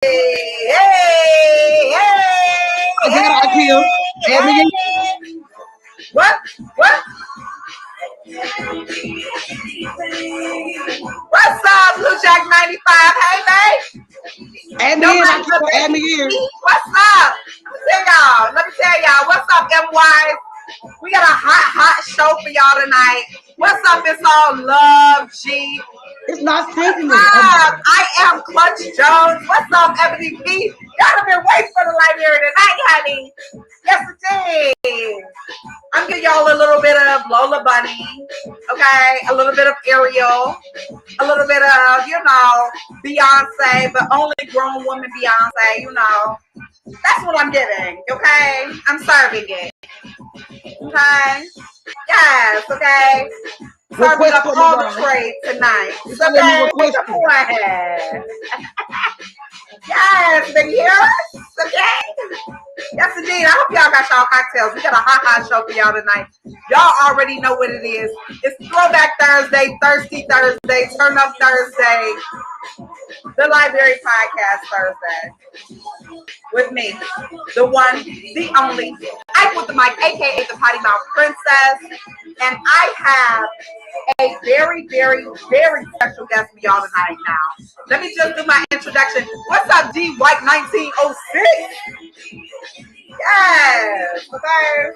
hey, I got it, IQ. Add me in. What? What? What's up, Blue Jack 95? Hey, babe. Add me in, Nobody but IQ. Add me baby in. me. What's up? Let me tell y'all. What's up, MYs? We got a hot show for y'all tonight. What's up? It's all love, G. It's not What's singing it. Oh my up? God. I am Clutch Jones. What's up, Ebony P? Y'all have been waiting for the library tonight, honey. Yes, it is. I'm giving y'all a little bit of Lola Bunny, okay? A little bit of Ariel, a little bit of, Beyonce, but only grown woman Beyonce. That's what I'm giving, okay? I'm serving it, okay? Yes, okay? Serving Request up for me, all the guys. trade tonight. It's a little Okay? request Come for. on. Yes, baby, hear us? Okay? Yes, indeed. I hope y'all got y'all cocktails. We got a hot show for y'all tonight. Y'all already know what it is. It's Throwback Thursday, Thirsty Thursday, Turn Up Thursday, the Library Podcast Thursday. With me, the one, the only, Ike with the mic, aka the Potty Mouth Princess. And I have a very, very, very special guest for y'all tonight now. Let me just do my introduction. What's up, D White 1906? Yes, okay.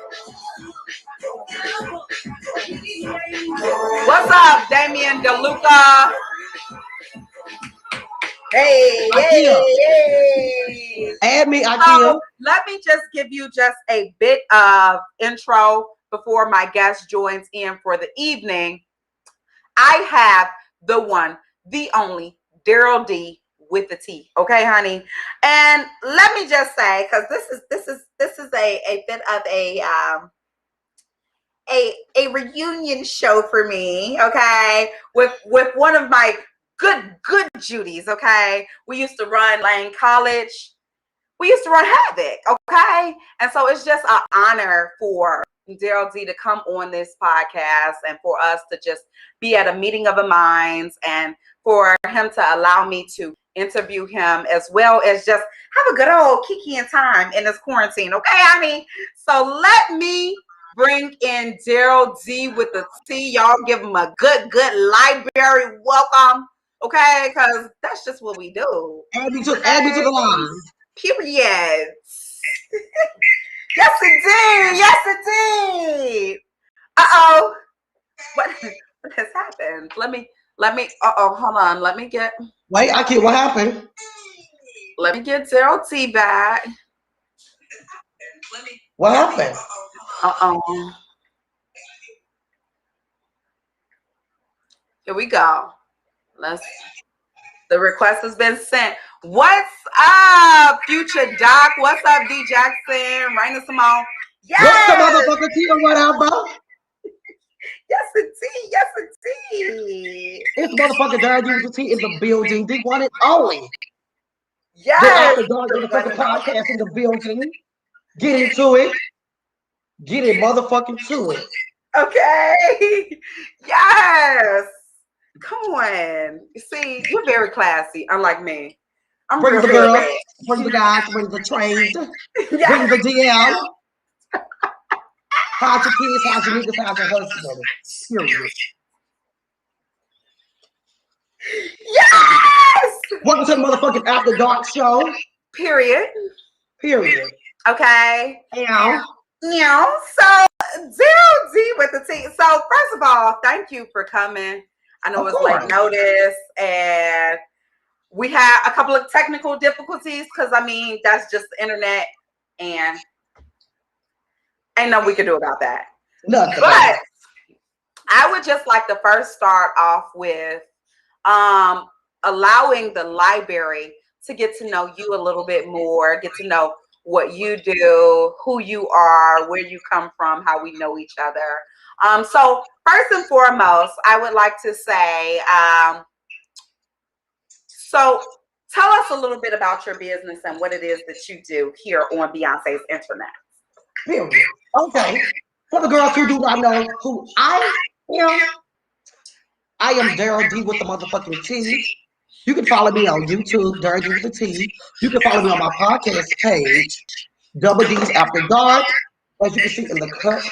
What's up, Damien DeLuca? Hey, IQ. hey. Add me, So IQ. let me just give you just a bit of intro before my guest joins in for the evening. I have the one, the only, Darryl Dee with the T. Okay, honey. And let me just say, because this is a bit of a reunion show for me. Okay, with one of my good Judies. Okay, we used to run Lane College. We used to run Havoc, okay? And so it's just an honor for Darryl Dee to come on this podcast and for us to just be at a meeting of the minds and for him to allow me to interview him as well as just have a good old kikiing time in this quarantine, okay, honey? So let me bring in Darryl Dee with the T. Y'all give him a good library welcome, okay? Because that's just what we do. Add me to the line. Period. Yes, indeed. Yes, indeed. Uh-oh. What has happened? Let me, hold on. Wait, IQ, what happened? Let me get Darryl Dee back. What happened? Uh-oh. Here we go. The request has been sent. What's up, Future Doc? What's up, D Jackson? Raina Simone. Yes! What's the motherfucker T or whatever? Yes, indeed. Yes, indeed. It's motherfucking Darryl Dee with the T in the building. The one and only. Yes. The After Dark motherfucking podcast in the building. Get into it. Get it motherfucking to it. Okay. Yes. Come on. You see, you're very classy, unlike me. I'm Bring real the good. girls, bring the guys, bring the trades, Yes. bring the DL. How's your kids? How's your niggas? How's your husband? Period. Yes. Welcome to the motherfucking After Dark show. Period. Period. Okay. Yeah. So Darryl Dee with the T. So first of all, thank you for coming. I know it's late notice and we had a couple of technical difficulties because I mean that's just the internet and ain't nothing we can do about that. Nothing. But I would just like to first start off with allowing the library to get to know you a little bit more, get to know what you do, who you are, where you come from, how we know each other. So first and foremost, I would like to say, so tell us a little bit about your business and what it is that you do here on Beyonce's Internet. Period. Okay. For the girls who do not know who I am Darryl Dee with the motherfucking T. You can follow me on YouTube, Darryl Dee with the T. You can follow me on my podcast page, Double D's After Dark. As you can see in the cut,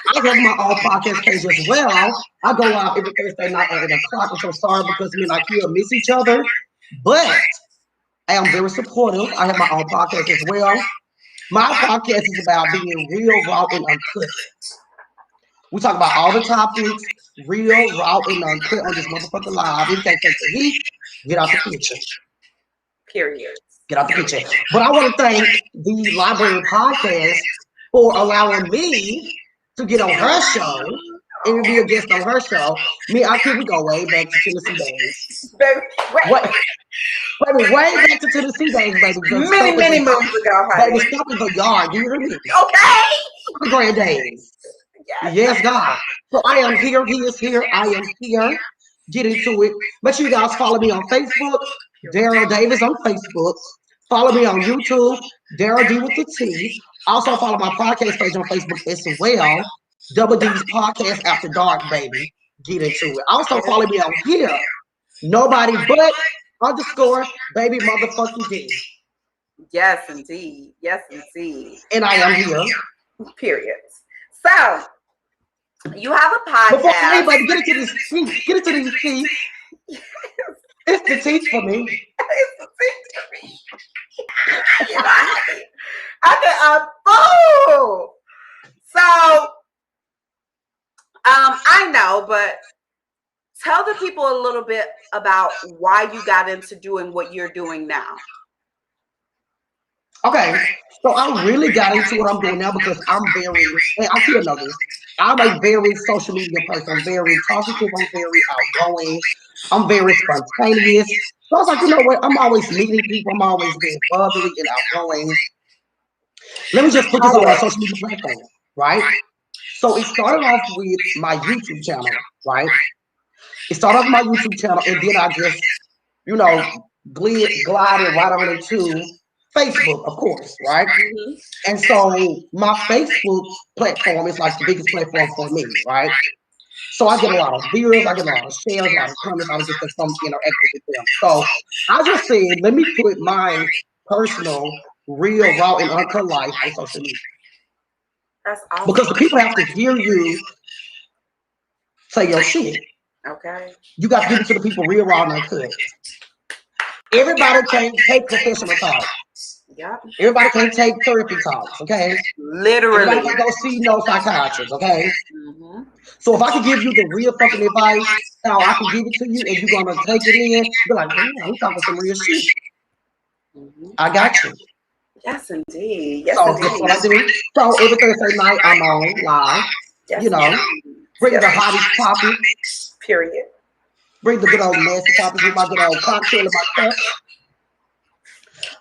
I have my own podcast page as well. I go live every Thursday night at 8 o'clock. I'm so sorry because me and Ikea miss each other, but I am very supportive. I have my own podcast as well. My podcast is about being real, raw, and uncut. We talk about all the topics, real, raw, and uncut on this motherfucker live. If you can't take the heat, get out the kitchen. Period. Get out the kitchen. But I want to thank the Library Podcast for allowing me to get on her show and be a guest on her show. Me and Ikea, we go way back to Tennessee days. Baby, Way back to Tennessee days, baby. Many moons ago, honey. Baby, stop in the yard. Do you hear me? Okay. The grand days. Yes, God. So I am here. He is here. I am here. Get into it. Make sure you guys follow me on Facebook, Darryl Davis on Facebook. Follow me on YouTube, Darryl Dee with the T. Also follow my podcast page on Facebook as well. Double D's Podcast After Dark, baby. Get into it. Also follow me on here. Nobody but _ baby motherfucking D. Yes, indeed. Yes, indeed. And I am here. Period. So, you have a podcast. Before anybody get into this tea, get into this tea. It's the tea for me. It's the tea for me. You know, I can So, I know, but tell the people a little bit about why you got into doing what you're doing now. Okay, so I really got into what I'm doing now because I'm very, and I feel know this, I'm a very social media person. I'm very talkative, I'm very outgoing, I'm very spontaneous. So I was like, you know what, I'm always meeting people, I'm always being bubbly and outgoing. Let me just put this on my social media platform, right? So it started off with my YouTube channel, right? It started off with my YouTube channel, and then I just, you know, glided right on into Facebook, of course, right? Mm-hmm. And so my Facebook platform is like the biggest platform for me, right? So I get a lot of views, I get a lot of shares, a lot of comments, I just get some interactive with them. So I just said, let me put my personal, real, raw, and uncut life on social media. That's awesome. Because the people have to hear you say your shit. Okay. You got to give it to the people real, raw, and uncut. Everybody can't take professional talk. Yeah. Everybody can't take therapy talks, okay? Literally. Everybody can't go see no psychiatrist, okay? Mm-hmm. So if I can give you the real fucking advice, how I can give it to you, and you're gonna take it in, be like, damn, I'm talking some real shit. Mm-hmm. I got you. Yes, indeed. Yes, so indeed. That's what I do. So every Thursday night, I'm on live. Yes, you know, bring the hottest topic. Period. Bring the good old nasty topics with my good old cocktail in my cup.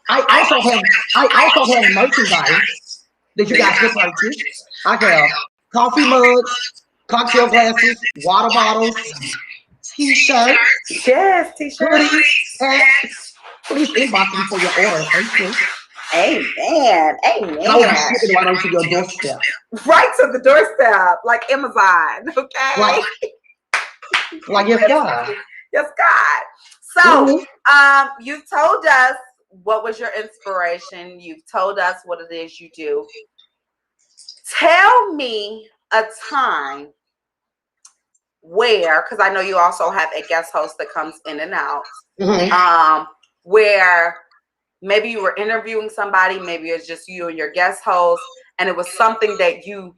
I also have merchandise that you guys can purchase. I have coffee mugs, cocktail glasses, water bottles, t-shirts. Yes, t-shirts. Hoodies, hats. Please inbox me for your order. Thank you. Amen. Amen. I will be shipping right onto your doorstep. Right to the doorstep, like Amazon. Okay. Like yes, God. Yes, God. So, you told us what was your inspiration. You've told us what it is you do. Tell me a time where, because I know you also have a guest host that comes in and out, where maybe you were interviewing somebody, maybe it's just you and your guest host, and it was something that you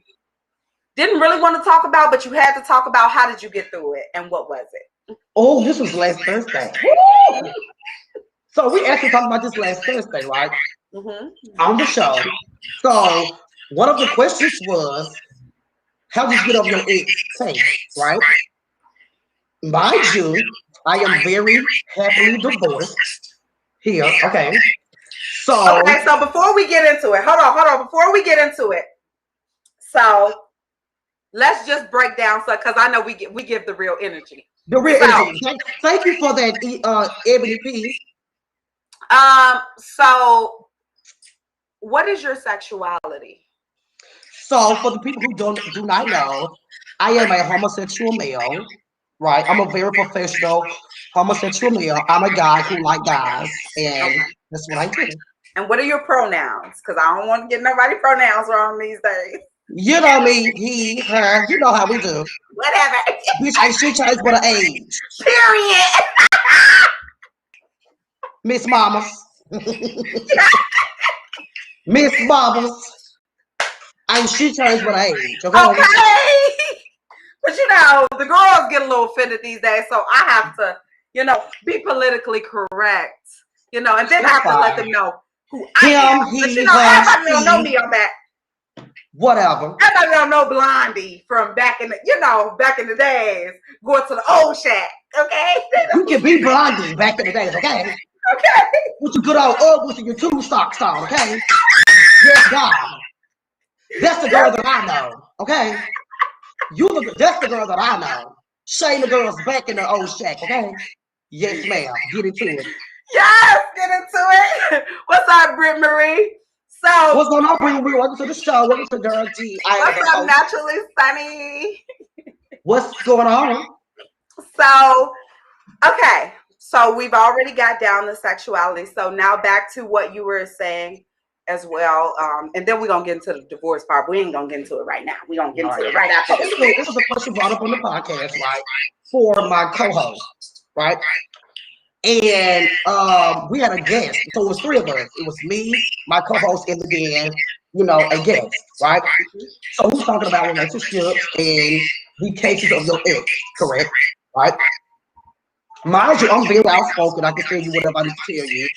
didn't really want to talk about, but you had to talk about. How did you get through it, and what was it? Oh, this was last Thursday. So we actually talked about this last Thursday, right? On the show. So one of the questions was, how did you get over your ex case, right? Mind you, I am very happily divorced here. Okay. So before we get into it, hold on. Before we get into it, so let's just break down, so because I know we give the real energy. The real energy. Thank you for that, Ebony P. So what is your sexuality? So for the people who do not know, I am a homosexual male. right? I'm a very professional homosexual male. I'm a guy who like guys, and Okay. that's what I do. And what are your pronouns? Because I don't want to get nobody pronouns wrong these days. You know me, he, her. You know how we do. Whatever. Bitch, ain't shit changed but an age. Period. Miss Mamas. Miss Mamas. Ain't shit changed but an age, okay? Okay. But you know, the girls get a little offended these days, so I have to, be politically correct, and then I have to let them know who I am. Him, But he, her, everybody don't know she, me on that. whatever. Everybody don't know Blondie from back in the days, going to the old shack. Okay. You can be Blondie back in the days, okay? Okay. With your good old Uggs and your tube socks on, okay? Yes, God. That's the girl that I know, okay? That's the girl that I know. Shane the girls back in the old shack, okay? Yes, ma'am. Get into it. Yes, get into it. What's up, Britt Marie? So what's going on, Britt Marie? Welcome to the show. Welcome to Darryl Dee. What's up, Naturally Sunny? What's going on? So, okay. So we've already got down to sexuality. So now back to what you were saying as well. And then we're going to get into the divorce part. We ain't going to get into it right now. We're going to get into it right after this. This was a question brought up on the podcast, right? For my co-host, right? And we had a guest. So it was three of us. It was me, my co-host, and then, a guest, right? So we were talking about relationships and the cases of your ex, correct? Right? Mind you, I'm very outspoken. I can tell you whatever I need to tell you.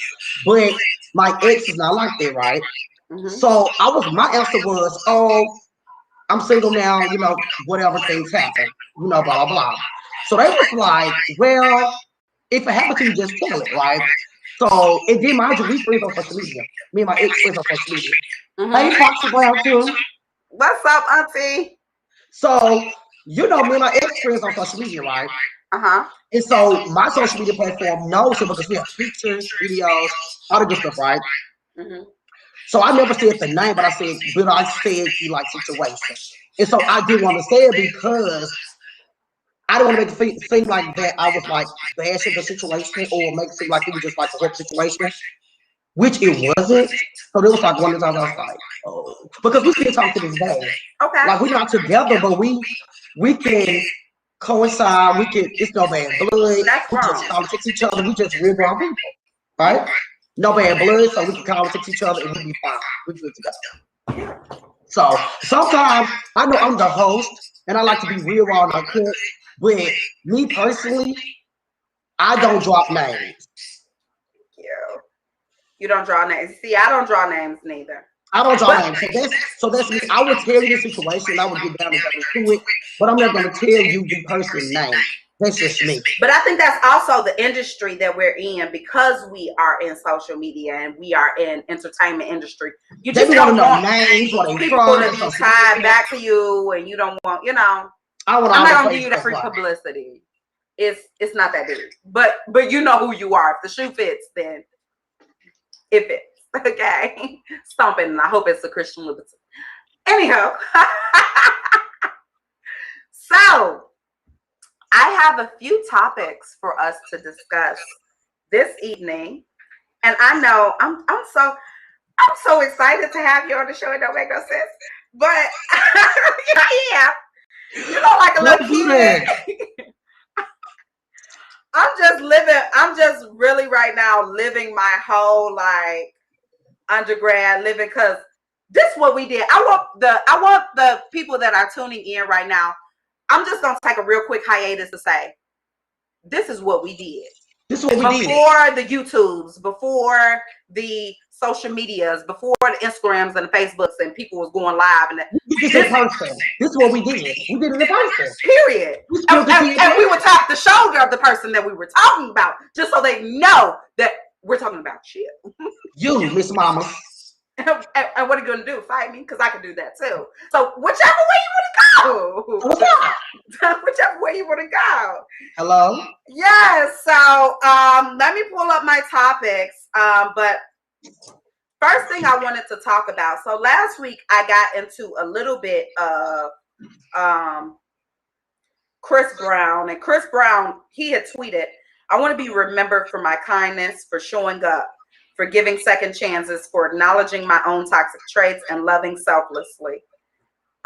But my ex is not like that, right? So my answer was, oh, I'm single now, whatever things happen, blah, blah, blah. So they was like, well, if it happened to you, just tell it, right? So, and then mind you, we friends on social media. Me and my ex friends on social media. Hey, Foxy Brown too. What's up, Auntie? So, me and my ex friends on social media, right? And so my social media platform knows it because we have pictures, videos, all the good stuff, right? So I never said the name, but I said you like situation. And so I didn't want to say it because I don't want to make it seem like that I was like bashing the situation or make it seem like it was just like a whole situation, which it wasn't. So there was like one of the times I was like, oh, because we still talk to this day. Okay. Like we're not together, but we can coincide. It's no bad blood. We just politics each other. We just real grown people, right? No bad blood, so we can politics each other and we'll be fine. We're good to go. So sometimes I know I'm the host and I like to be real raw and uncut, but me personally, I don't drop names. You don't draw names. See, I don't draw names neither. I don't draw names. So that's me. I would tell you the situation. I would get down and go into it, but I'm not going to tell you the person's name. That's just me. But I think that's also the industry that we're in because we are in social media and we are in entertainment industry. You just don't want names, people to be tied back to you, and you don't want, I'm not going to give you that free publicity. It's not that big, but you know who you are. If the shoe fits, then it fits. Okay, stomping, and I hope it's a Christian Louboutin. Anyhow, so I have a few topics for us to discuss this evening, and I know I'm so excited to have you on the show. It don't make no sense, but I am. Like a little kid. I'm just really right now living my whole undergrad living, because this is what we did. I want the people that are tuning in right now. I'm just gonna take a real quick hiatus to say, this is what we did. This is what we did before the YouTubes, before the social medias, before the Instagrams and the Facebooks, and people was going live. And this is what we did. We did it in person. Period. And we would tap the shoulder of the person that we were talking about, just so they know that we're talking about you. You, Miss Mama. And what are you going to do? Fight me? Because I can do that too. So whichever way you want to go. Whichever way you want to go. Hello? Yes. So let me pull up my topics. But first thing I wanted to talk about. So last week I got into a little bit of Chris Brown. And Chris Brown, he had tweeted, I want to be remembered for my kindness, for showing up, for giving second chances, for acknowledging my own toxic traits and loving selflessly.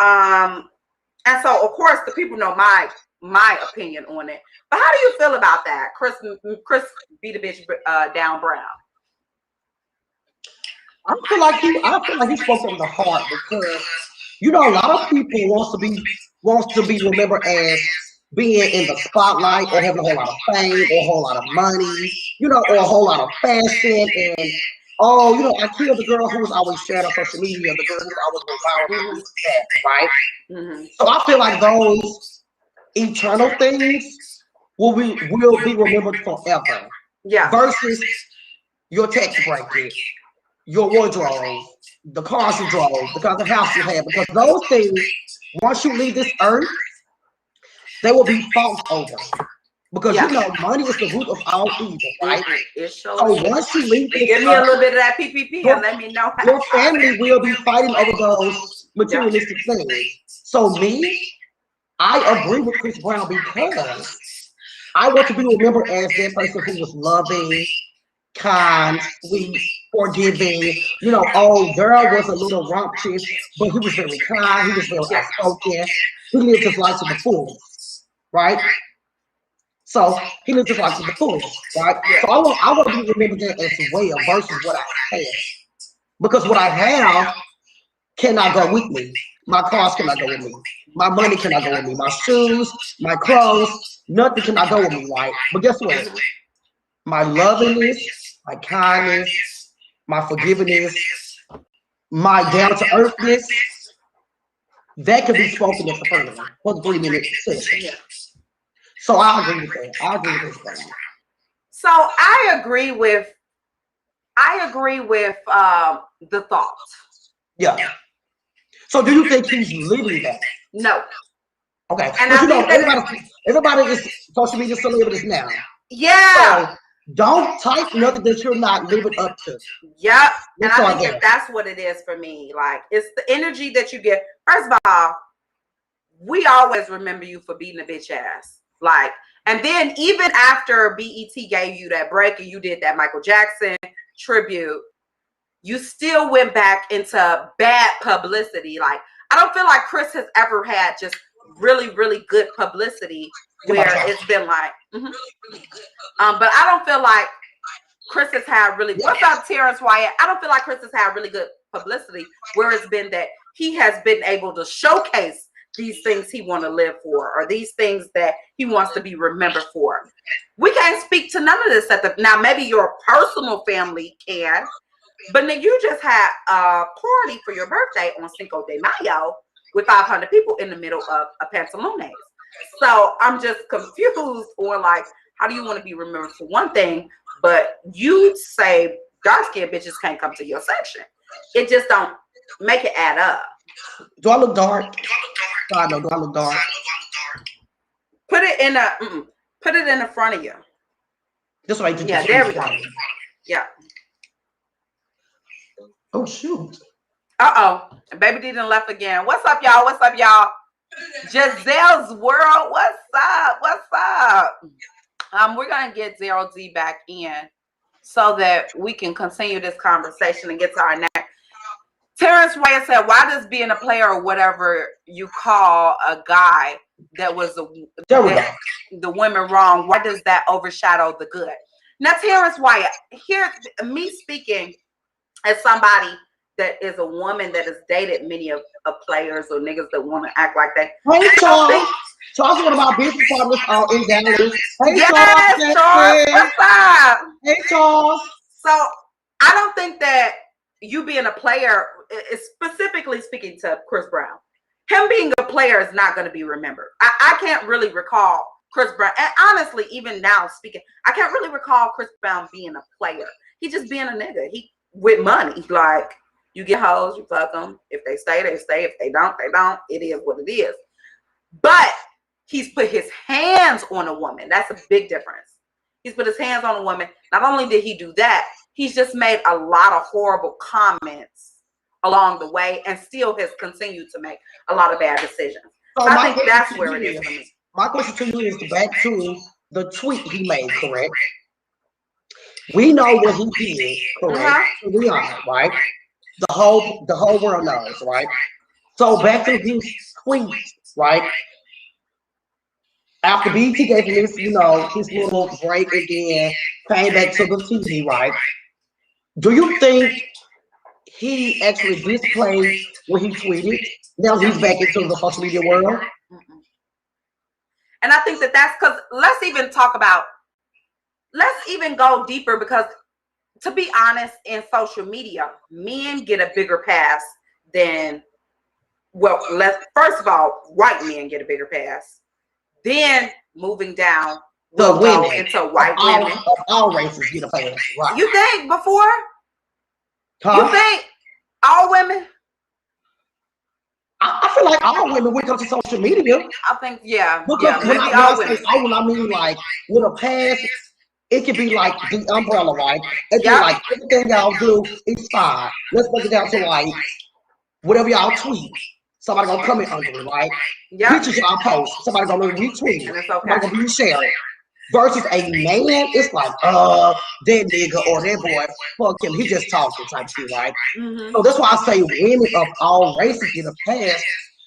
And so, of course, the people know my opinion on it. But how do you feel about that? Chris beat a bitch down Brown. I feel like he spoke from the heart because a lot of people wants to be remembered as being in the spotlight or having a whole lot of fame or a whole lot of money, or a whole lot of fashion and I killed the girl who was always shared on social media, the girl who always went viral, right? Mm-hmm. So I feel like those eternal things will be remembered forever. Yeah. Versus your tax bracket, your wardrobe, the cars you drove, the kind of house you had, because those things, once you leave this earth, they will be fought over. Because money is the root of all evil, right? So once you leave this give me a little bit of that PPP and let me know. Your family will be fighting over those materialistic things. So I agree with Chris Brown because I want to be remembered as that person who was loving, kind, sweet, forgiving. Darryl was a little rambunctious, but he was very kind. He was very outspoken. He lived his life to the fullest, right? So he lived his life to the fullest, right? So I want to be remembered that as well versus what I have, because what I have cannot go with me. My cars cannot go with me. My money cannot go with me. My shoes, my clothes, nothing cannot go with me, right? But guess what? My lovingness, my kindness, my forgiveness, my down-to-earthness, that can be spoken at the front for the 3-minute session. So I agree with that. I agree with that. So I agree with the thought. Yeah. So do you think he's living that? No. Okay. And everybody is social media celebrities now. Yeah. So don't type nothing that you're not living up to. Yep. And I think that's what it is for me. Like, it's the energy that you get. First of all, we always remember you for beating a bitch ass. Like, and then even after BET gave you that break and you did that Michael Jackson tribute, you still went back into bad publicity. Like, I don't feel like Chris has ever had just really, really good publicity where it's been like, but I don't feel like Chris has had really, what's up, Terrence Wyatt? I don't feel like Chris has had really good publicity where it's been that he has been able to showcase these things he want to live for, or these things that he wants to be remembered for. We can't speak to none of this now maybe your personal family can, but then you just had a party for your birthday on Cinco de Mayo with 500 people in the middle of a Pantalones. So I'm just confused on, like, how do you want to be remembered for one thing, but you say dark-skinned bitches can't come to your section? It just don't make it add up. Do I look dark? I know. Do I look dark? Put it in the front of you. This way. Yeah, there we go. Yeah. Oh shoot. Baby D done left again. What's up, y'all? What's up, y'all? Giselle's World. What's up? What's up? We're gonna get Darryl Dee back in so that we can continue this conversation and get to our next. Terrence Wyatt said, why does being a player or whatever you call a guy that was the women wrong, why does that overshadow the good? Now, Terrence Wyatt, here, me speaking as somebody that is a woman that has dated many of players or niggas that want to act like that. Hey, Charles. Talking about business partners in Dallas. Hey, yes, Charles. What's up? Hey, Charles. So I don't think that you being a player is specifically speaking to Chris Brown. Him being a player is not going to be remembered. I can't really recall Chris Brown. And honestly, even now speaking, I can't really recall Chris Brown being a player. He just being a nigga. He with money. Like, you get hoes, you fuck them. If they stay, they stay. If they don't, they don't. It is what it is. But he's put his hands on a woman. That's a big difference. He's put his hands on a woman. Not only did he do that, he's just made a lot of horrible comments along the way and still has continued to make a lot of bad decisions. So I think that's where it is for me. My question to you is back to the tweet he made, correct? We know what he did, correct? So we are, right? The whole world knows, right? So back to his tweet, right? After BT gave him his, his little break and then came back to the TV, right? Do you think he actually displayed what he tweeted? Now he's back into the social media world. And I think that's because let's even go deeper, because to be honest, in social media, men get a bigger pass than, first of all, white men get a bigger pass. Then moving down, we'll go into white women. All races get a pass, right? You think before? You think all women? I feel like all women when it comes to social media. I think, yeah. Because when I say all women, I mean like with a pass, it could be like the umbrella, right? It's like everything y'all do is fine. Let's break it down to like whatever y'all tweet, somebody gonna comment under it, right? Pictures y'all post, somebody gonna retweet it, somebody gonna reshare it. Versus a man, it's like, that nigga or that boy, fuck him, he just talking type shit, right? So that's why I say women of all races get a pass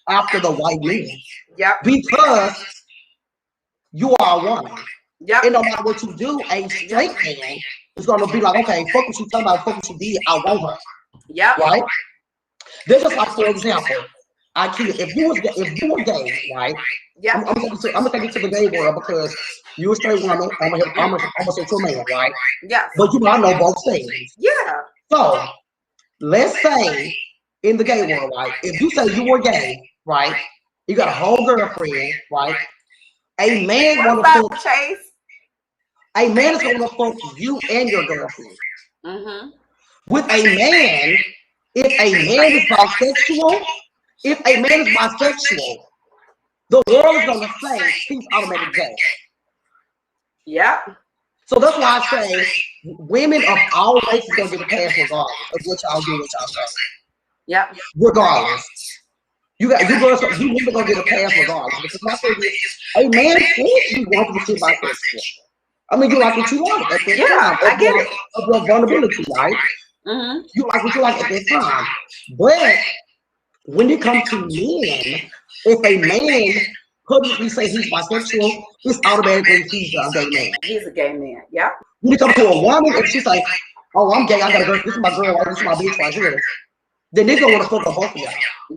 after the white men. Because you are a woman. And no matter what you do, a straight man is gonna be like, okay, fuck what you talking about, fuck what you did, I want her. Right? This is like, for example, if you were gay, right? I'm gonna take it to the gay world because you're a straight woman. I'm a homosexual man, right? But I know both things. So let's say in the gay world, right? If you say you were gay, right? You got a whole girlfriend, right? A man wanna fuck Chase. A man is gonna fuck you and your girlfriend. With a man, if a man is bisexual, the world is gonna say he's automatically gay. So that's why I say women of all races gonna get a pass regardless of what y'all do, what y'all say. Regardless. You women gonna get a pass regardless. Because my thing is, a man can't be wanting to shit bisexual. I mean, you like what you like at that time. I get it. Of your vulnerability, right? You like what you like at that time. But when it comes to men, if a man publicly say he's bisexual, it's automatically he's a gay man. He's a gay man, When it comes to a woman, if she's like, oh, I'm gay, I got a girl, this is my girl, this is my bitch right here, then they're gonna want to fuck up both of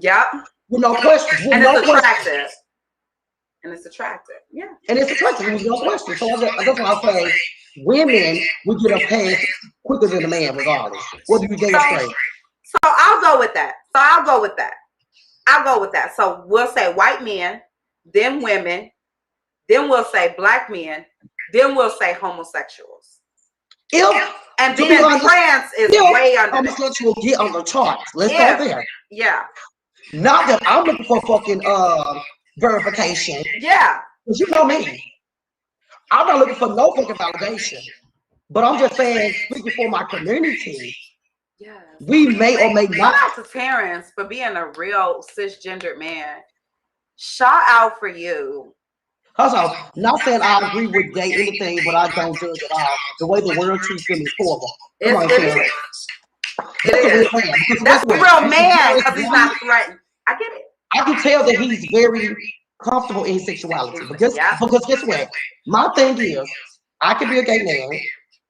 y'all. With no questions. And it's attractive. And it's attractive, And it's attractive with no question. So that's why I say women will get a pass quicker than a man, regardless. Whether you gay or straight. So I'll go with that. So we'll say white men, then women, then we'll say black men, then we'll say homosexuals. And then trans is way under. Homosexual get on the charts. Let's go there. Not that I'm looking for fucking verification. Because you know me. I'm not looking for no fucking validation. But I'm just saying, speaking for my community, we may or may not. Shout out to Terrence for being a real cisgendered man. Shout out for you. Also, not saying I agree with gay anything, but I don't judge at all. The way the world treats them is horrible. It is. That's a real man because he's not threatened. I get it. I can tell that he's very comfortable in his sexuality. Because guess what? My thing is, I can be a gay man.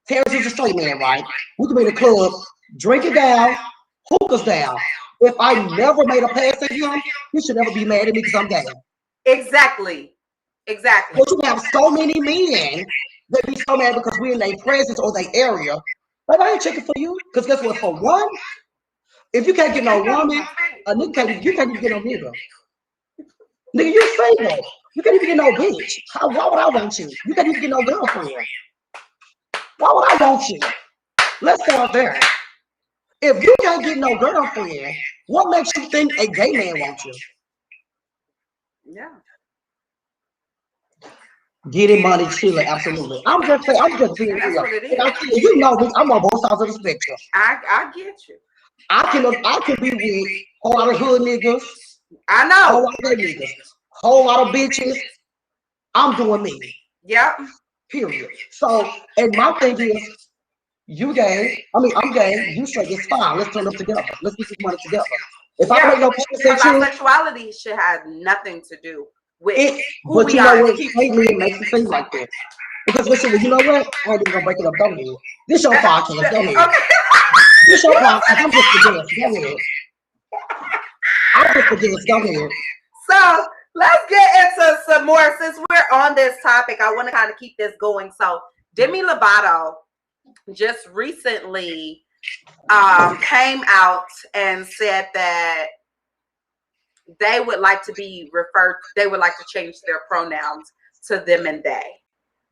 Terrence is a straight man, right? We can be in the club, drink it down, hook us down. If I never made a pass at him, he should never be mad at me because I'm gay. Exactly. But you have so many men that be so mad because we're in their presence or their area. But I ain't checking for you. Because guess what? For one, if you can't get no woman, you can't even get no nigga. Nigga, you single. You can't even get no bitch. Why would I want you? You can't even get no girlfriend. Why would I want you? Let's start there. If you can't get no girlfriend, what makes you think a gay man wants you? Getting money, chilling, absolutely. I'm just being real. You know me, I'm on both sides of the spectrum. I get you. I can be with a whole lot of hood niggas. I know. Whole lot of gay niggas. Whole lot of bitches. I'm doing me. Yep. Period. So, and my thing is, you gay. I mean, I'm gay. You straight. It's fine. Let's turn up together. Let's get this money together. If I make no payments Because at our you, sexuality should have nothing to do with who but we you know are as what? people. Hate me, it makes it seem like that. Because listen, well, you know what? I ain't even gonna break it up. Go ahead. This your podcast. Go ahead. Okay. This your podcast. I'm just the guest. Go ahead. I'm just the guest. Go ahead. So let's get into some more. Since we're on this topic, I want to kind of keep this going. So Demi Lovato just recently came out and said that they would like to change their pronouns to them and they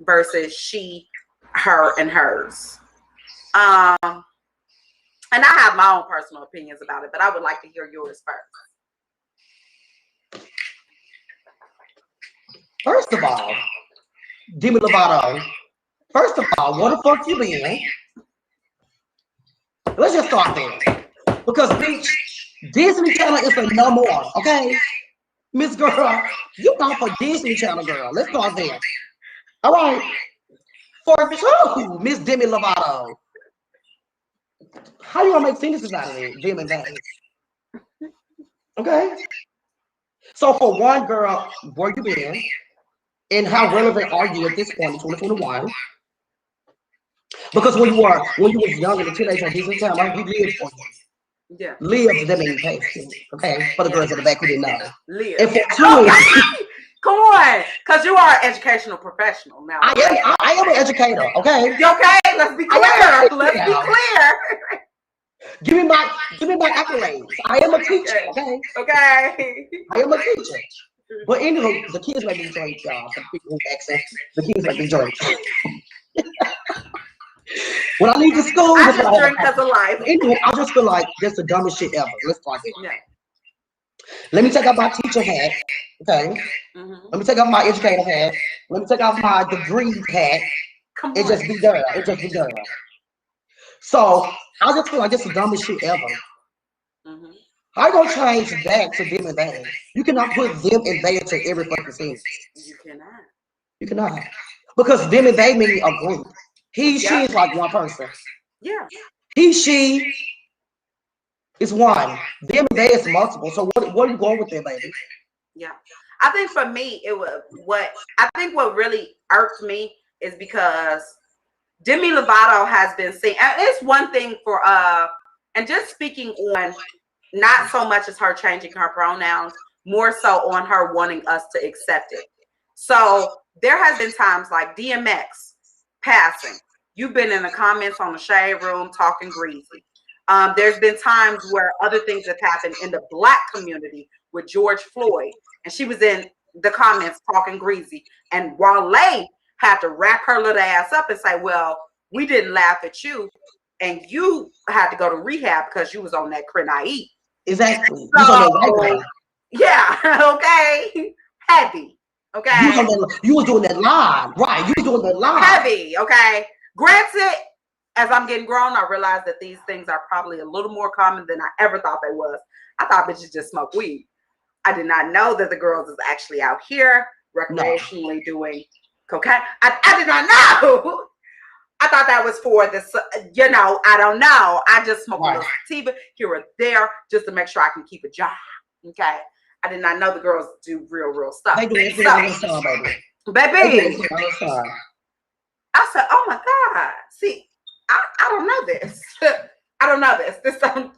versus she, her, and hers. And I have my own personal opinions about it, but I would like to hear yours first. First of all, Demi Lovato. First of all, what the fuck you been? Let's just start there. Because, bitch, Disney Channel is a no more, okay? Miss Girl, you not for Disney Channel, girl. Let's start there. All right. For two, Miss Demi Lovato. How you gonna make sentences out of it? Them and they. Okay? So for one, girl, where you been? And how relevant are you at this point in 2021? Because when you was young and a teenager on Disney Channel, we lived for you. Yeah. Lived them in past tense, okay? For the girls in the back who didn't know. Live. And for two, come on, because you are an educational professional now. I am an educator, okay? Okay, let's be clear. Let's be clear. Give me my accolades. I am a teacher, okay? Okay. I am a teacher. But anyway, the kids make me drink, y'all. For people who accent, the kids make me drink. When I leave the school, I just drink because of life. Anyway, I just feel like that's the dumbest shit ever. Let's start there. Yeah. Let me take off my teacher hat, okay? Mm-hmm. Let me take off my educator hat. Let me take off my degree hat. It just be there. It just be there. So I just feel like it's the dumbest shit ever. Mm-hmm. How you gonna change that to them and they? You cannot put them and they into every fucking thing. You cannot. You cannot. Because them and they mean a group. He, she is like one person. Yeah. He, she is one. Them and they is multiple. So what are you going with there, baby? Yeah. I think for me, what really irked me is because Demi Lovato has been saying, and it's one thing for and just speaking on not so much as her changing her pronouns, more so on her wanting us to accept it. So there has been times like DMX passing. You've been in the comments on the Shade Room talking greasy. There's been times where other things have happened in the Black community with George Floyd, and she was in the comments talking greasy. And Wale had to wrap her little ass up and say, well, we didn't laugh at you, and you had to go to rehab because you was on that Crenai. Exactly. So, yeah, okay. Heavy. Okay. You was doing that live. Right. You was doing that live. Heavy. Okay. Granted, as I'm getting grown, I realize that these things are probably a little more common than I ever thought they was. I thought bitches just smoke weed. I did not know that the girls is actually out here recreationally doing cocaine. I did not know. I thought that was for this, I don't know. I just smoke a little sativa here or there just to make sure I can keep a job. Okay. I did not know the girls do real stuff. They do everything on the side, baby. Baby. I said, oh my God. See, I don't know this. I don't know this. This don't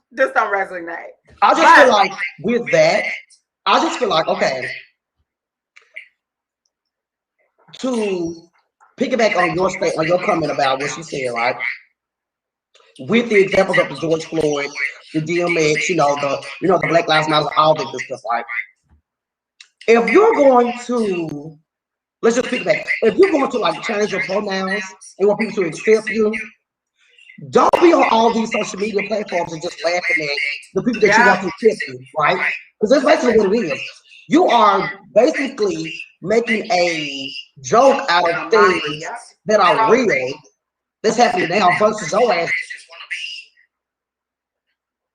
resonate. I just feel like with that, okay, to piggyback on your comment about what she said, right? With the examples of the George Floyd, the DMX, the Black Lives Matter, all that good stuff, right? If you're going to, let's just piggyback. If you're going to like change your pronouns and want people to accept you, don't be on all these social media platforms and just laughing at the people that you want to accept you, right? Because that's basically what it is. You are basically making a joke out of things that are real. That's happening now versus your ass.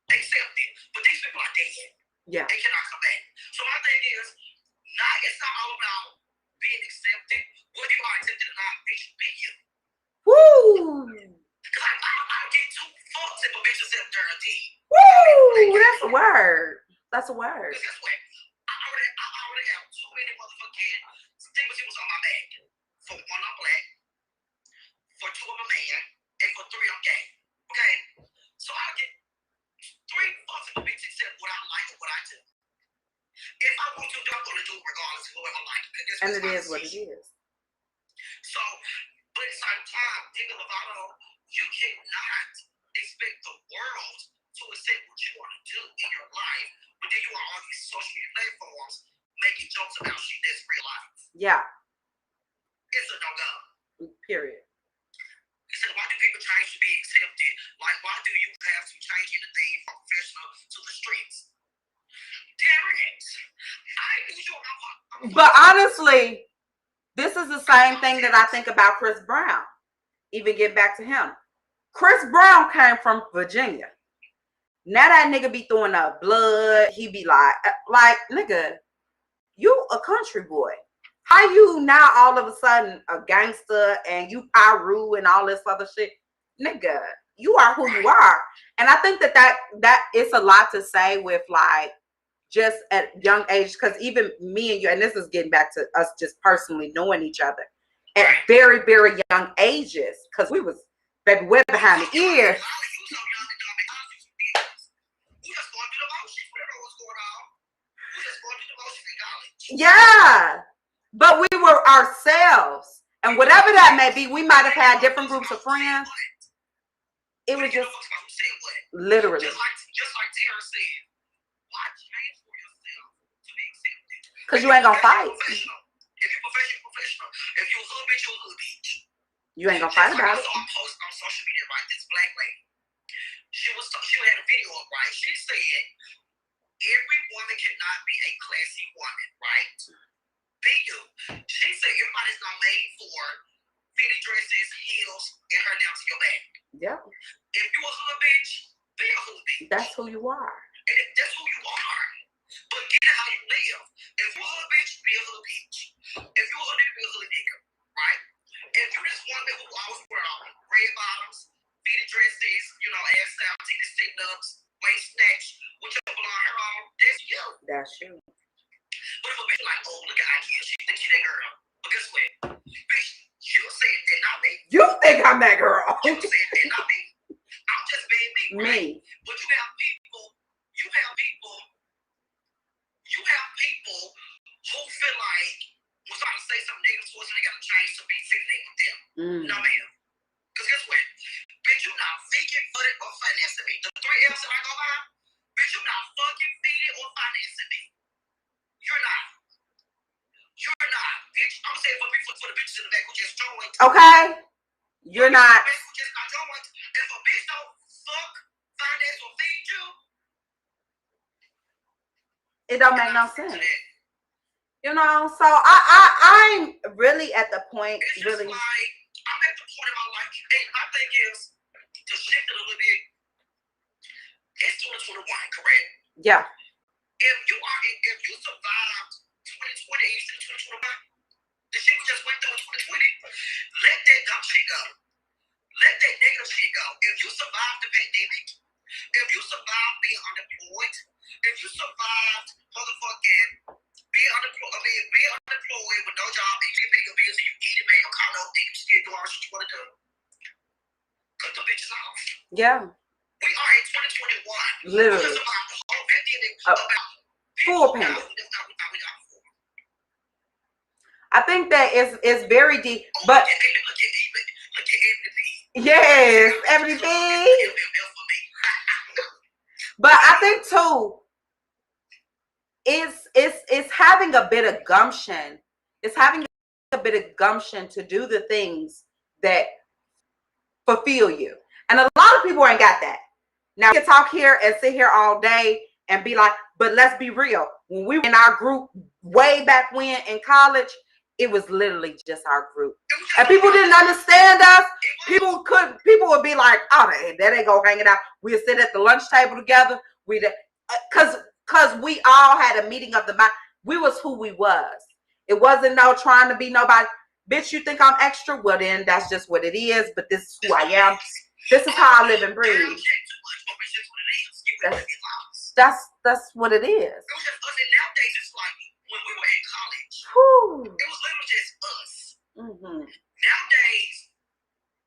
Accepted, but these people are dead. Yeah. They cannot come back. So my thing is, it's not all about being being accepted, whether you are accepted or not, bitch, be you. Woo! Because I get too fucked if a bitch accept Darryl Dee. Woo! That's a word. That's a word. Because guess what? I already have too many motherfucking stigmas on my back. For one, I'm black. For two, I'm a man. And for three, I'm gay. Okay? So I get 3 fucks if a bitch accept what I like or what I do. If I want to do, I'm going to do it regardless of whoever I like. And it is what it is. So, but at the same time, Demi Lovato, you cannot expect the world to accept what you want to do in your life, but then you are on these social media platforms making jokes about shit that's real life. Yeah. It's a no-go. Period. He said, why do people change to be accepted? Like, why do you have to change anything from professional to the streets? Terrence, I knew you were my. But honestly, this is the same thing that I think about Chris Brown. Even get back to him. Chris Brown came from Virginia. Now that nigga be throwing up blood. He be like, nigga, you a country boy. How you now all of a sudden a gangster and you Pyru and all this other shit? Nigga, you are who you are. And I think that it's a lot to say with like just at young age, because even me and you, and this is getting back to us just personally knowing each other at very, very young ages, because we was baby way behind the ears. Yeah, but we were ourselves, and whatever that may be, we might have had different groups of friends. It was just literally. Just like Tara said, why change for yourself to be accepted? Because you ain't gonna fight. If you're professional. If you're a hood bitch, you're a hood bitch. You ain't gonna fight about it. I saw a post on social media, right? This black lady. She had a video up, right? She said, every woman cannot be a classy woman, right? Be you. She said everybody's not made for fitted dresses, heels, and her down to your back. Yep. If you a hood bitch, be a hood bitch. That's who you are. And that's who you are. But get it how you live. If you're a hood bitch, be a hood bitch. If you're a hood nigga, be a hood nigga, right? If you're this woman who always wear red bottoms, fitted dresses, ass out, titty stick-ups, waist snatch, with your blonde hair on, that's you. That's you. But if a bitch like, oh, look at IKEA, she thinks she that girl. But guess what? Bitch, you said that, not me. You think I'm that girl. You said that, not me. I'm just being me, right? But you have people who feel like when somebody say something negative to us, they gotta change to be fitting with them. No, ma'am. Because guess what? Bitch, you not vegan, footed, or financing me. The 3 L's that I go by, bitch, you not fucking feeding or financing me. You're not. Bitch, I'm saying for the bitches in the back who just joined. Okay. You're not. Who just not joined. If a bitch don't fuck, finance, or feed you, it don't make no sense. So I'm really at the point, it's really. Like, I'm at the point in my life, and I think is to shift it a little bit. It's 2021, correct? Yeah. If you survived 2020 into 2021, the shit we just went through in 2020, let that dumb shit go. Let that negative shit go. If you survived the pandemic, if you survived being unemployed, if you survived motherfucking being unemployed with no job, and you pay your bills, and you eat and pay your car note, and you still do all the shit you want to do, cut them bitches off. Yeah. We are in 2021. Literally. We survived the whole pandemic Full pandemic. I think that it's very deep, but look at yes, everything. But I think too, it's having a bit of gumption. It's having a bit of gumption to do the things that fulfill you. And a lot of people ain't got that. Now we can talk here and sit here all day and be like, but let's be real. When we were in our group way back when in college, it was literally just our group. And people didn't understand us. People would be like, oh, that ain't go hanging out. We'd sit at the lunch table together. Cause we all had a meeting of the mind. We was who we was. It wasn't no trying to be nobody. Bitch, you think I'm extra? Well, then that's just what it is. But this is who I am. This is how I live and breathe. That's what it is. It was just us. And nowadays, it's like when we were in college, Whew. it was literally just us. Mm-hmm. Nowadays,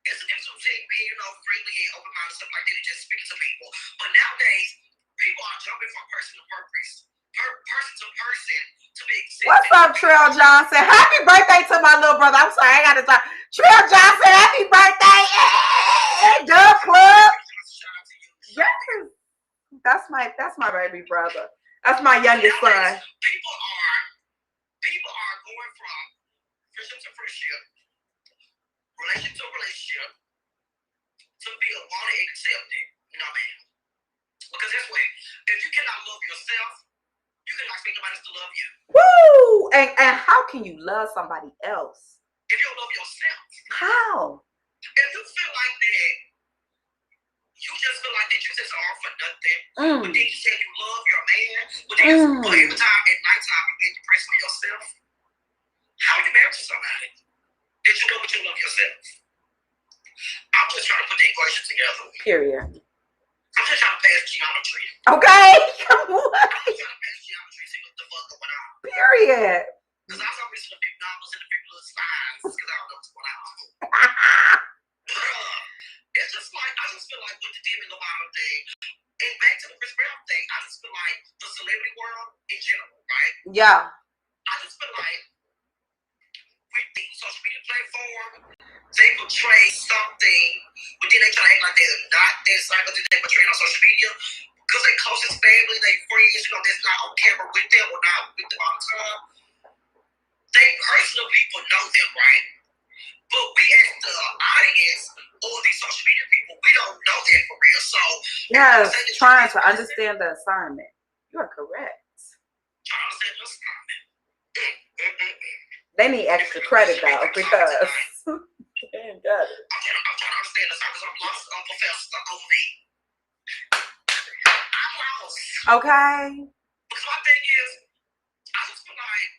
it's a difference between being, freely and open-minded stuff like that and just speaking to people. But nowadays, people are jumping from person to person to person to be accepted. What's up, Trail Johnson? Happy birthday to my little brother. I'm sorry, I got to talk. Trail Johnson, happy birthday. Hey, Dub Club. Yes. That's my baby brother. That's my youngest son. People are going from friendship to friendship, relationship to relationship, to feel wanted and accepted. Because that's what, if you cannot love yourself, you cannot expect nobody else to love you. Woo! And how can you love somebody else? If you don't love yourself. How? If you feel like that, you just feel like that you just are for nothing. But then you say you love your man, but then every time at nighttime you get depressed with yourself. How are you married to somebody? Did you know what you love yourself? I'm just trying to put the equation together. Period. I'm just trying to pass geometry. Okay. Come on. I'm trying to pass geometry, see what the fuck going on. Period. Because I was always in the big numbers and the big little signs because I don't know what's going on. It's just like, I just feel like with the Demi Lovato thing, and back to the Chris Brown thing, I just feel like the celebrity world in general, right? Yeah. I just feel like with the social media platform, they portray something, but then they try to act like they're not that cycle that they portray on social media. Because they closest family, they friends, that's not on camera with them or not with them all the time. They personal people know them, right? But we as the audience, all these social media people, we don't know that for real. So yes, trying to understand the assignment. You are correct. Trying to understand the assignment. They need extra credit though, because they ain't got it. I'm trying to understand the assignment because I'm lost on Professor over me. I'm lost. Okay. Because my thing is, I just feel like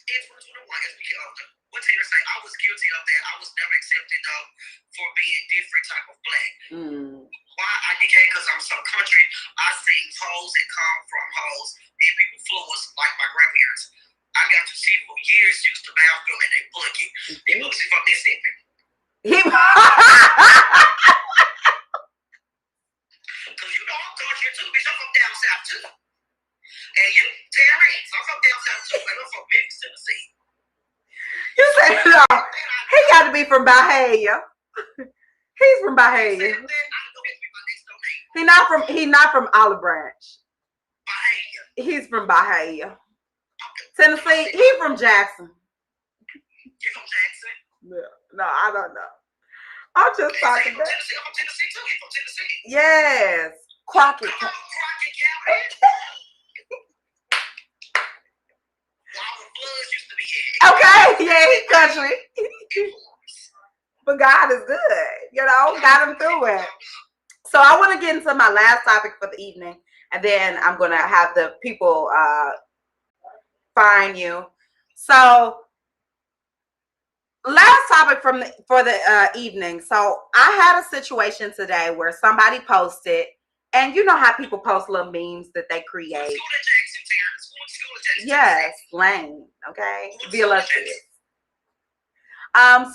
in 2021, as we get older, what Taylor say, I was guilty of that. I was never accepted though for being different type of black. Why I became, because I'm so country, I seen hoes that come from hoes and people fluids like my grandparents. I got to see for years used to bathroom and they bucket. People see from Mississippi. Because I'm country too, bitch. I'm from down south too. And you, Terrence, I'm from down south too, and I'm from Memphis, Tennessee. You said no. He got to be from Bahia. He's from Bahia. He not from Olive Branch. Bahia. He's from Bahia. Tennessee. He from Jackson. You from Jackson? No, I don't know. I'm just talking about. I'm from Tennessee too. He from Tennessee. Yes. Crockett. Crockett County. All the floods used to be here. Okay, yeah, he's country. But God is good. Got him through it. So I want to get into my last topic for the evening, and then I'm going to have the people find you. So last topic for the evening. So I had a situation today where somebody posted, and you know how people post little memes that they create. Yes, lame. Okay, be illustrious.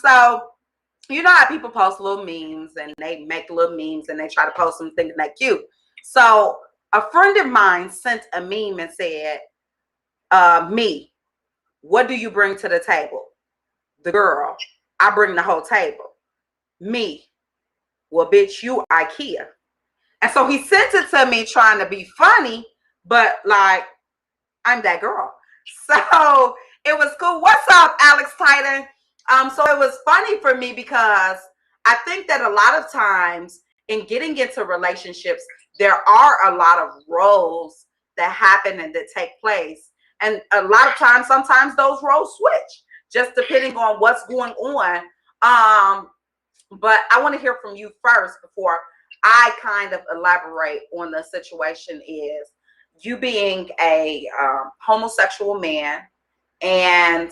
So you know how people post little memes and they make little memes and they try to post them thinking they're cute. So a friend of mine sent a meme and said, me, what do you bring to the table? The girl, I bring the whole table. Me, well, bitch, you IKEA. And so he sent it to me trying to be funny, but like, I'm that girl. So it was cool. What's up, Alex Titan? So it was funny for me because I think that a lot of times in getting into relationships, there are a lot of roles that happen and that take place. And a lot of times, sometimes those roles switch, just depending on what's going on. But I want to hear from you first before I kind of elaborate on the situation. Is you being a homosexual man and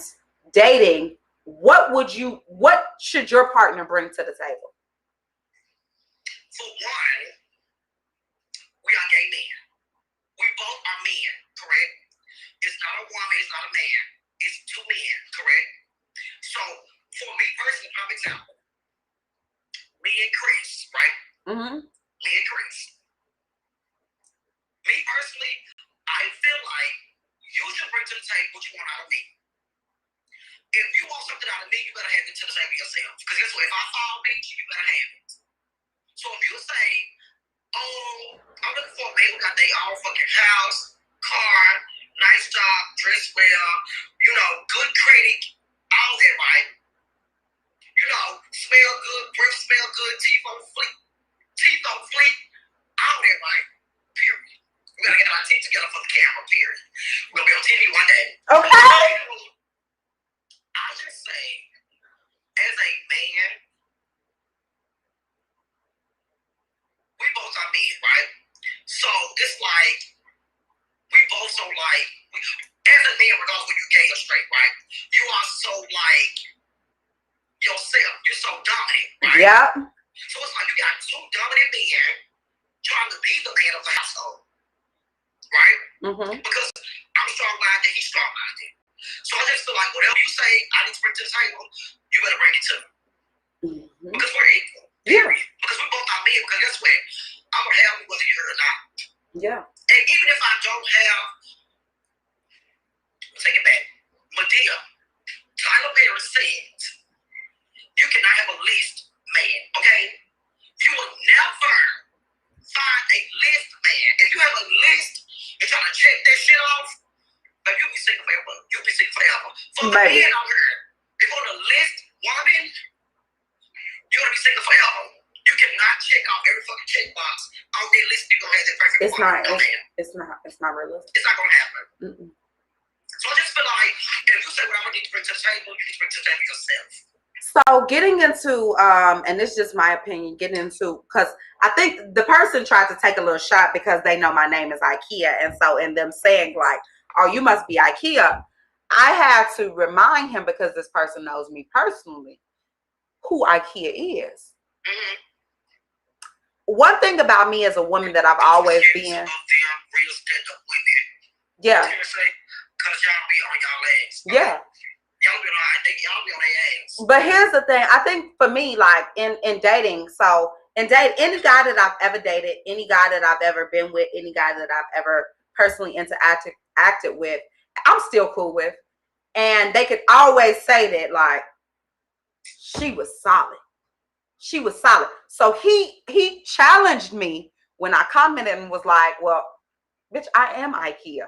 dating, what should your partner bring to the table? For one, we are gay men. We both are men, correct? It's not a woman, it's not a man. It's two men, correct? So, for me personally, for example, me and Chris, right? Mm-hmm. Me and Chris. Me personally, I feel like you should bring to the table what you want out of me. If you want something out of me, you better have it to the table yourself. Because guess what? If I fall with you, you better have it. So if you say, oh, I'm looking for a man who got their own fucking house, car, nice job, dress well, you know, good credit, all that, right? You know, smell good, breath smell good, teeth on fleek, all that, right? Period. We gotta get our teeth together for the camera, period. We're gonna be on TV one day. Okay. I'll just say, as a man, we both are men, right? So it's like, we both so like, as a man, regardless whether you gay or straight, right? You are so like yourself. You're so dominant, right? Yeah. So it's like you got two dominant men trying to be the man of the household, right? Mm-hmm. Because I'm strong-minded, he's strong-minded. So I just feel like whatever you say, I need to bring to the table, you better bring it to me. Mm-hmm. Because we're equal. Yeah. Because we both are men. Because guess what? I'm going to have you whether you heard or not. Yeah. And even if I don't have, take it back, Medea, Tyler Perry said, you cannot have a list man, okay? You will never find a list man. If you have a list and trying to check that shit off, but you'll be single forever. You'll be single forever. For the men out here, if you're on a list woman, you're going to be single forever. You cannot check off every fucking checkbox on their list. You're going to have that perfect It's woman. not. No, man. It's not realistic. It's not going to happen. Mm-mm. So I just feel like if you say what I'm going to need to bring to the table, you need to bring to the table yourself. So getting into, and this is just my opinion, because I think the person tried to take a little shot because they know my name is IKEA. And so in them saying like, oh, you must be IKEA, I had to remind him, because this person knows me personally, who IKEA is. Mm-hmm. One thing about me as a woman that I've always been. Yeah. Because y'all be on y'all legs. Yeah. Y'all be on their ass. But here's the thing. I think for me, like in dating, so in date, any guy that I've ever dated, any guy that I've ever been with, any guy that I've ever personally acted with, I'm still cool with. And they could always say that, like, she was solid. She was solid. So he challenged me when I commented and was like, well, bitch, I am IKEA.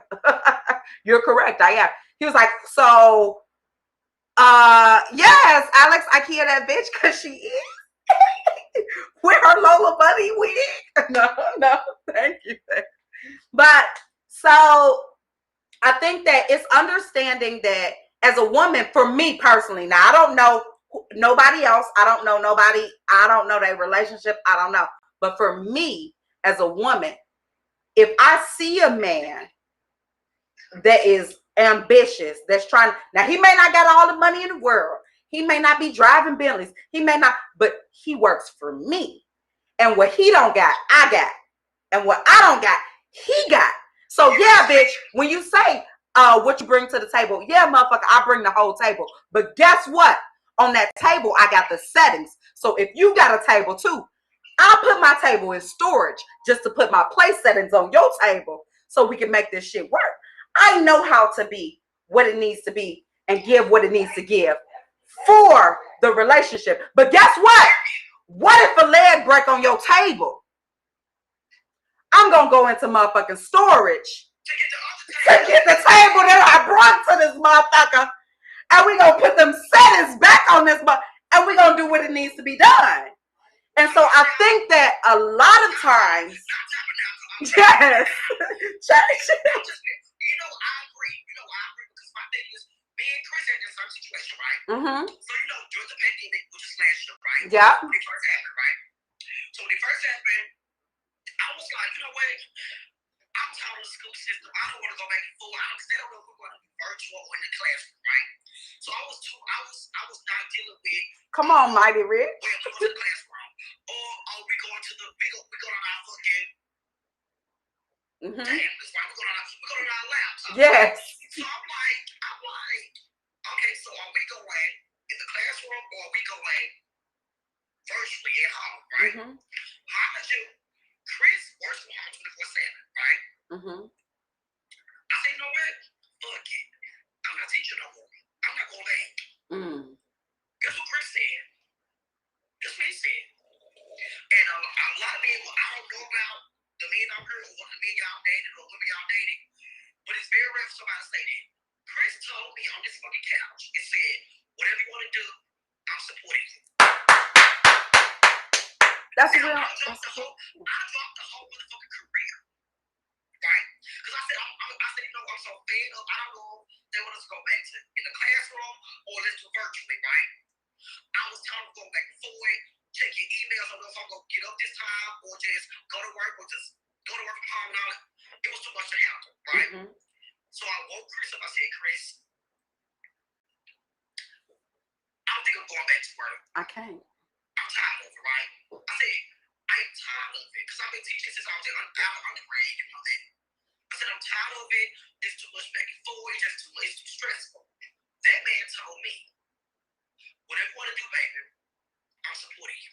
You're correct. I am. He was like, so, yes, Alex IKEA that bitch, because she is. With her Lola Bunny wig. No, thank you. But so I think that it's understanding that as a woman, for me personally, now I don't know nobody else. I don't know nobody. I don't know their relationship. I don't know. But for me as a woman, if I see a man that is ambitious, that's trying, now he may not got all the money in the world. He may not be driving Bentleys. He may not, but he works for me. And what he don't got, I got. And what I don't got, he got. So yeah, bitch, when you say what you bring to the table, yeah, motherfucker, I bring the whole table. But guess what? On that table, I got the settings. So if you got a table too, I'll put my table in storage just to put my place settings on your table so we can make this shit work. I know how to be what it needs to be and give what it needs to give for the relationship. But guess what? What if a leg break on your table? I'm going to go into motherfucking storage to get the table that I brought to this motherfucker. And we're going to put them settings back on this and we're going to do what it needs to be done. And so I think that a lot of times, yes. Because my thing is, me and Chris had this certain situation, right? Mm-hmm. So, during the pandemic, which is last year, right? Yeah. When it first happened, right? So when it first happened, I was like, you know what? I'm tired of the school system. I don't want to go back and forth. Because they don't know if we're going to be virtual or in the classroom, right? So I was not dealing with. Come on, Mighty Rich. Where we go to the classroom, or we going to we go on our fucking. Mm-hmm. Damn, that's right. We go on our laptop. Yes. So I'm like, okay, so are we going in the classroom or are we going virtually at home, right? Mm-hmm. Mind you, Chris works from home 24/7, right? Mm-hmm. I said, you know what? Fuck it. I'm not teaching no more. I'm not going back. Guess what Chris said? Guess what he said? And a lot of men, I don't know about the men out here or what the men y'all dated or women y'all dating, but it's very rare for somebody to say that. Chris told me on this fucking couch and said, whatever you want to do, I'm supporting you. That's real. real. I dropped the whole motherfucking career. Right? Because I said, you know, I'm so fed up. I don't know if they want us to go back to in the classroom or let's do virtually, right? I was telling them to go back and forth, check your emails. I don't know if I'm going to get up this time or just go to work or just go to work from home and all that. It was too much to handle, right? Mm-hmm. So I woke Chris up. I said, Chris, I don't think I'm going back to work. I can't. I'm tired of it, right? I said, I am tired of it because I've been teaching since I was in undergrad, you know that. I said, I'm tired of it. It's too much back and forth. It's just it's too stressful. That man told me, whatever you want to do, baby, I'm supporting you.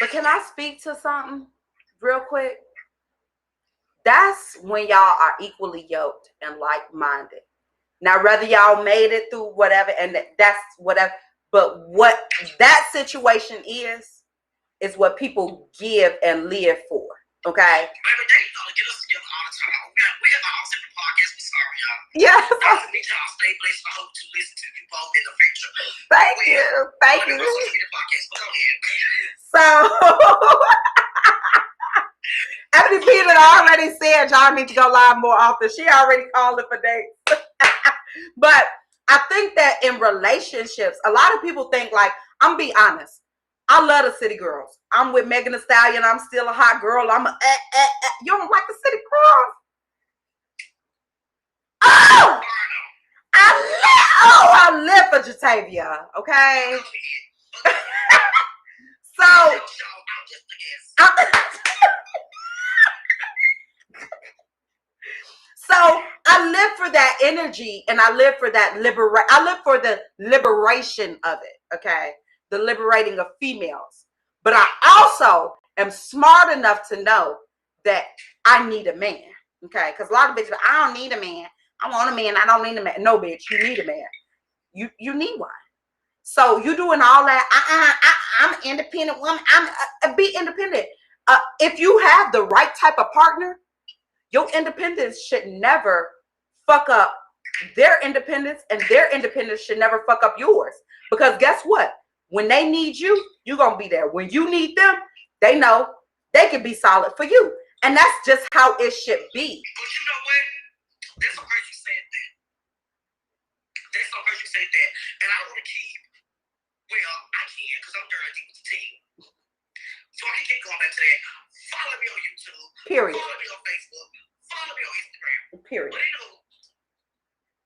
But can I speak to something real quick? That's when y'all are equally yoked and like-minded. Now, whether y'all made it through whatever, and that's whatever, but what that situation is what people give and live for. Okay? Baby, they get us together all the time. We have our own separate podcast. We're sorry, y'all. Yes. I need y'all stay blessed. I hope to listen to you both in the future. Thank you. Thank you. Podcast, but go ahead. So, Ebony Peter already said y'all need to go live more often. She already called it for dates. But I think that in relationships, a lot of people think like, I'm be honest. I love the city girls. I'm with Megan Thee Stallion. I'm still a hot girl. I'm a You don't like the city girls? Oh! I live for Jatavia. Okay? So I live for that energy, and I live for that I live for the liberation of it, okay? The liberating of females. But I also am smart enough to know that I need a man, okay? Because a lot of bitches, I don't need a man. I want a man. I don't need a man. No, bitch, you need a man. You need one. So you doing all that? I'm an independent woman. Be independent. If you have the right type of partner, your independence should never fuck up their independence, and their independence should never fuck up yours. Because guess what? When they need you, you're going to be there. When you need them, they know they can be solid for you. And that's just how it should be. But you know what? That's so crazy you said that. That's so crazy you said that. And I want to keep, well, I can because I'm very deep with the team. So I can keep going back to that. Follow me on YouTube. Period. Follow me on Facebook. Follow me on Instagram. Period. But you know,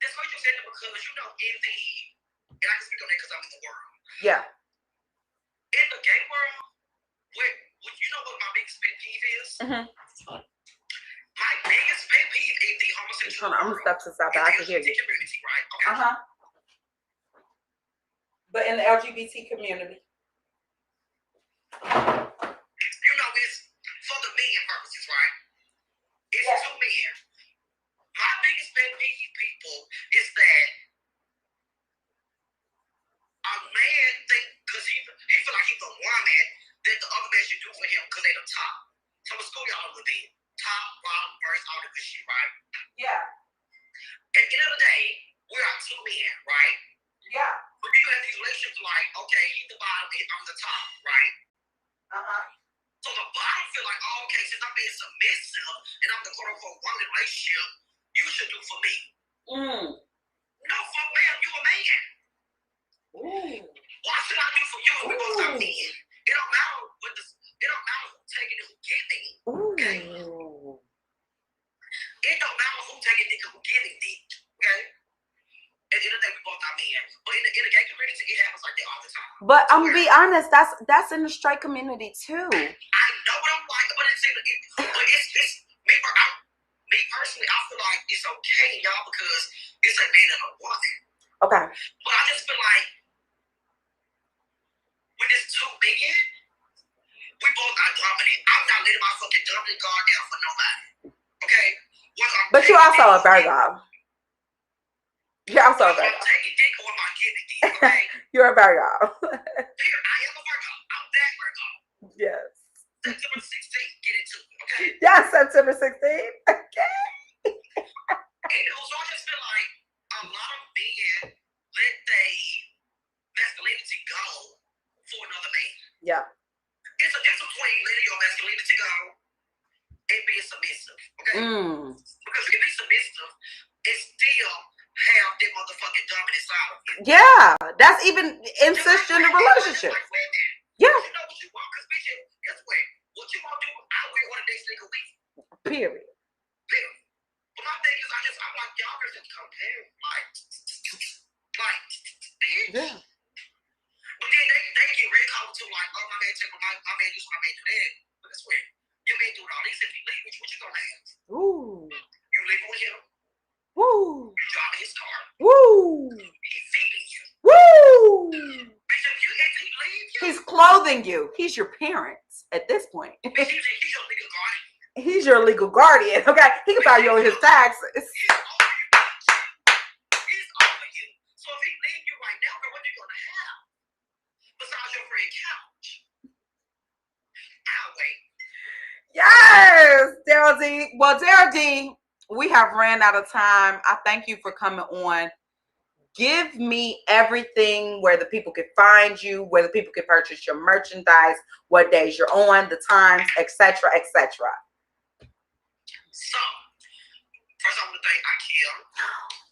that's why you said that because you know in the, and I can speak on that because I'm in the world. Yeah. In the gay world, what you know what my biggest pet peeve is? Mm-hmm. My biggest pet peeve in the homosexual I'm gonna step to the side, but I can hear you. Community, right? Okay. But in the LGBT community. You know, it's for the men purposes, right? It's two men. My biggest pet peeve, people, is that a man think because he feel like he's a woman that the other man should do for him because they the top. So in school, y'all would be top, bottom, first, all the good shit, right? Yeah. At the end of the day, we are two men, right? Yeah. But you have these relationships like, okay, he's the bottom, I'm the top, right? So the bottom feel like, oh, okay, since I'm being submissive and I'm the quote unquote one relationship, you should do for me. No, fuck man, you a man. Why should I do for you if we both are men? It don't matter it don't matter who's taking it, who's giving. Okay? It don't matter it happens like that all the time. But I'm gonna be honest, that's in the straight community too. I know what I'm like, but it's me personally, I feel like it's okay, y'all, because it's a man and a woman. Okay. But I just feel like when it's too big, we both got dominant. I'm not letting my fucking dominant guard down for nobody. Okay? But you also a Virgo. You're also a Virgo. I'm taking dick or am I giving dick, okay? You're a Virgo. I am a Virgo. I'm that Virgo. Yes. September 16th, get into it, okay? Yeah, September 16th. Okay. And so I just feel like a lot of men let their masculinity go for another man. Yeah. It's a difference between letting your masculinity go and being submissive, okay? Because you can be submissive and still have that motherfucking dominant side of you. Yeah, that's even insist in the relationship. Yeah. You know what you want, because bitch, guess what? What you want to do, I will on the next nigga week. Period. But my thing is, I'm like, y'all just compare, like, bitch. Yeah. But then they get real close to like, oh, my man take my man do my man do that. But that's weird. Your man doing all this. If he leave with you, what you gonna have? Ooh. You living with him? Woo. You driving his car? Woo. He feeding you? Woo. Bitch, if he leave you, He's clothing you. He's your parents at this point. bitch, he's your legal guardian. He's your legal guardian. Okay, he can file you on his taxes. He's over you. He's over you. So if he leave you right now, what are you gonna have? Besides your free couch. I'll wait. Yes, Darryl Dee. Well, Darryl Dee, we have ran out of time. I thank you for coming on. Give me everything where the people can find you, where the people can purchase your merchandise, what days you're on, the times, etc., etc. So, first I want to thank Ikea,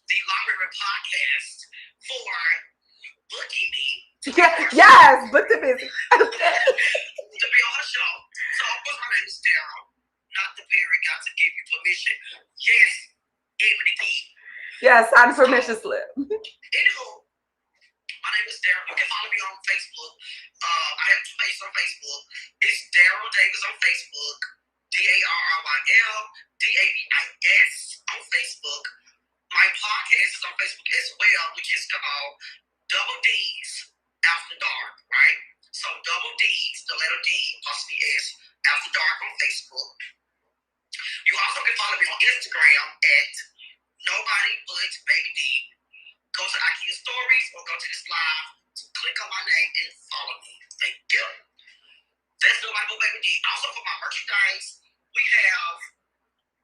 the Library Podcast, for booking me. Yes, book the busy. To be on her show. So, of course, my name is Darryl, not the parent. Got to give you permission. Yes, Ebony D. Yes, sign permission slip. Anywho, my name is Darryl. You can follow me on Facebook. I have two pages on Facebook. It's Darryl Davis on Facebook. DarrylDavis on Facebook. My podcast is on Facebook as well, which is called Double D's After Dark, right? So Double D's, the letter D, apostrophe S, After Dark on Facebook. You also can follow me on Instagram at Nobody But Baby D. Go to IKEA Stories or go to this live, click on my name and follow me. Thank you. That's Nobody But Baby D. Also for my merchandise, we have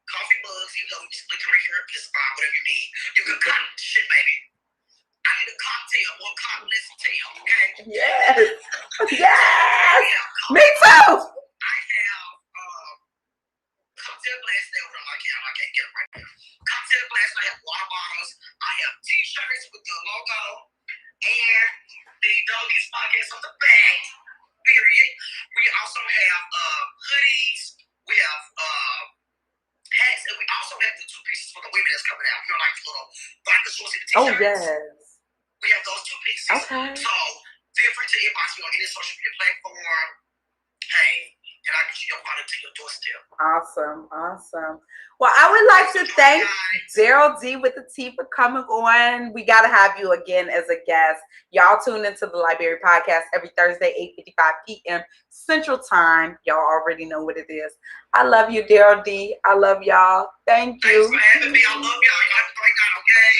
coffee mugs. You know, just click right here, just buy whatever you need. You can cotton shit, baby. I need a cocktail, one cottonless tail, okay? Yes. Yes. Me too. I have cocktail glass there. I can't get it right now. Cocktail glass. I have water bottles. I have T-shirts with the logo and the Doggies Podcast on the back. Period. We also have hoodies. We have hats, and we also have the two pieces for the women that's coming out. You know, like the little vodka sauce and the T-shirts. Oh yes. We have those two pieces. Okay. So feel free to inbox me on any social media platform. Hey, and I get you your product to your doorstep. Awesome, awesome. Well, I would like to thank Darryl Dee with the T for coming on. We got to have you again as a guest. Y'all tune into the Library Podcast every Thursday, 8:55 p.m. Central Time. Y'all already know what it is. I love you, Darryl Dee. I love y'all. Thank you. Thanks for having me. I love y'all. Y'all have a great night, okay?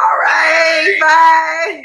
All right. Bye.